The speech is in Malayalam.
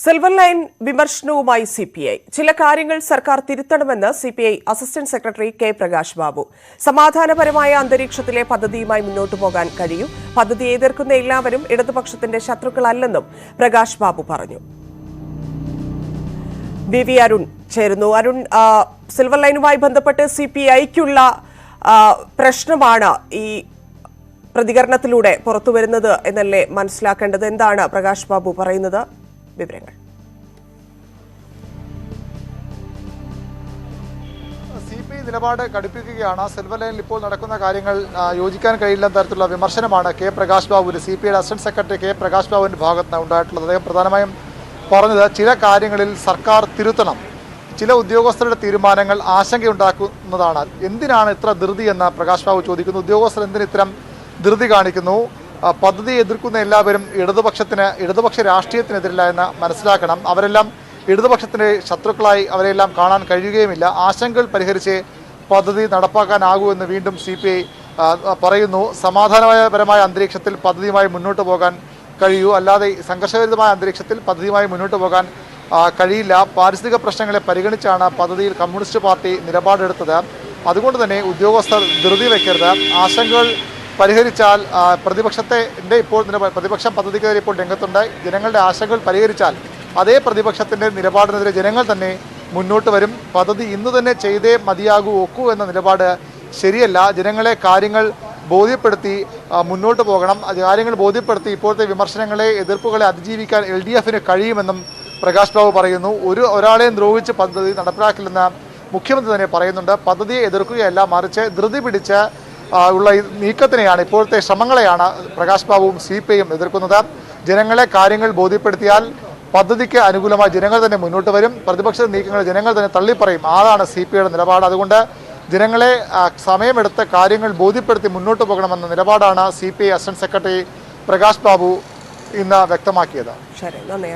സിൽവർ ലൈൻ വിമർശനവുമായി സിപിഐ. ചില കാര്യങ്ങൾ സർക്കാർ തിരുത്തണമെന്ന് CPI assistant secretary K Prakash Babu. സമാധാനപരമായ അന്തരീക്ഷത്തിലെ പദ്ധതിയുമായി മുന്നോട്ടു പോകാൻ കഴിയും. പദ്ധതിയെ എതിർക്കുന്ന എല്ലാവരും ഇടതുപക്ഷത്തിന്റെ ശത്രുക്കളല്ലെന്നും പ്രകാശ് ബാബു പറഞ്ഞു. വി അരുൺ ചേരുന്നു. അരുൺ, സിൽവർ ലൈനുമായി ബന്ധപ്പെട്ട് സിപിഐക്കുള്ള പ്രശ്നമാണ് ഈ പ്രതികരണത്തിലൂടെ പുറത്തുവരുന്നത് എന്നല്ലേ മനസ്സിലാക്കേണ്ടത്? എന്താണ് പ്രകാശ് ബാബു പറയുന്നത്? വിവരങ്ങൾ. സിപിഐ നിലപാട് കടുപ്പിക്കുകയാണ്. സിൽവർ ലൈനിൽ ഇപ്പോൾ നടക്കുന്ന കാര്യങ്ങൾ യോജിക്കാൻ കഴിയില്ലെന്ന തരത്തിലുള്ള വിമർശനമാണ് കെ പ്രകാശ് ബാബുവിന്റെ, സിപിഐയുടെ അസിസ്റ്റന്റ് സെക്രട്ടറി കെ പ്രകാശ് ബാബുവിന്റെ ഭാഗത്ത് നിന്ന് ഉണ്ടായിട്ടുള്ളത്. അദ്ദേഹം പ്രധാനമായും പറഞ്ഞത് ചില കാര്യങ്ങളിൽ സർക്കാർ തിരുത്തണം, ചില ഉദ്യോഗസ്ഥരുടെ തീരുമാനങ്ങൾ ആശങ്കയുണ്ടാക്കുന്നതാണ്. എന്തിനാണ് ഇത്ര ധൃതി എന്ന് പ്രകാശ് ബാബു ചോദിക്കുന്നു. ഉദ്യോഗസ്ഥർ എന്തിന് ഇത്തരം ധൃതി കാണിക്കുന്നു? പദ്ധതി എതിർക്കുന്ന എല്ലാവരും ഇടതുപക്ഷ രാഷ്ട്രീയത്തിനെതിരില്ല എന്ന് മനസ്സിലാക്കണം. അവരെല്ലാം ഇടതുപക്ഷത്തിന്റെ ശത്രുക്കളായി അവരെല്ലാം കാണാൻ കഴിയുകയുമില്ല. ആശങ്കകൾ പരിഹരിച്ച് പദ്ധതി നടപ്പാക്കാനാകൂ എന്ന് വീണ്ടും സിപിഐ പറയുന്നു. സമാധാനപരമായ അന്തരീക്ഷത്തിൽ പദ്ധതിയുമായി മുന്നോട്ട് പോകാൻ കഴിയൂ, അല്ലാതെ സംഘർഷഭരിതമായ അന്തരീക്ഷത്തിൽ പദ്ധതിയുമായി മുന്നോട്ട് പോകാൻ കഴിയില്ല. പാരിസ്ഥിതിക പ്രശ്നങ്ങളെ പരിഗണിച്ചാണ് പദ്ധതിയിൽ കമ്മ്യൂണിസ്റ്റ് പാർട്ടി നിലപാടെടുത്തത്. അതുകൊണ്ട് തന്നെ ഉദ്യോഗസ്ഥർ ധൃതി വയ്ക്കരുത്. ആശങ്കകൾ പരിഹരിച്ചാൽ പ്രതിപക്ഷം പദ്ധതിക്കെതിരെ ഇപ്പോൾ രംഗത്തുണ്ട്. ജനങ്ങളുടെ ആശങ്കകൾ പരിഹരിച്ചാൽ അതേ പ്രതിപക്ഷത്തിന്റെ നിലപാടിനെതിരെ ജനങ്ങൾ തന്നെ മുന്നോട്ട് വരും. പദ്ധതി ഇന്ന് തന്നെ ചെയ്തേ മതിയാകൂ ഒക്കൂ എന്ന നിലപാട് ശരിയല്ല. ജനങ്ങളെ കാര്യങ്ങൾ ബോധ്യപ്പെടുത്തി മുന്നോട്ട് പോകണം. കാര്യങ്ങൾ ബോധ്യപ്പെടുത്തി ഇപ്പോഴത്തെ വിമർശനങ്ങളെ, എതിർപ്പുകളെ അതിജീവിക്കാൻ LDFന് കഴിയുമെന്നും പ്രകാശ് ബാബു പറയുന്നു. ഒരാളെയും ദ്രോഹിച്ച് പദ്ധതി നടപ്പിലാക്കില്ലെന്ന് മുഖ്യമന്ത്രി തന്നെ പറയുന്നുണ്ട്. പദ്ധതിയെ എതിർക്കുകയല്ല, മറിച്ച് ധൃതി പിടിച്ച് ഉള്ള നീക്കത്തിനെയാണ്, ഇപ്പോഴത്തെ ശ്രമങ്ങളെയാണ് പ്രകാശ് ബാബുവും സിപിഐയും എതിർക്കുന്നത്. ജനങ്ങളെ കാര്യങ്ങൾ ബോധ്യപ്പെടുത്തിയാൽ പദ്ധതിക്ക് അനുകൂലമായി ജനങ്ങൾ തന്നെ മുന്നോട്ട് വരും. പ്രതിപക്ഷ നീക്കങ്ങൾ ജനങ്ങൾ തന്നെ തള്ളിപ്പറയും. അതാണ് സിപിഐയുടെ നിലപാട്. അതുകൊണ്ട് ജനങ്ങളെ സമയമെടുത്ത് കാര്യങ്ങൾ ബോധ്യപ്പെടുത്തി മുന്നോട്ട് പോകണമെന്ന നിലപാടാണ് CPI assistant secretary Prakash Babu ഇന്ന് വ്യക്തമാക്കിയത്. ശരി, നന്ദി.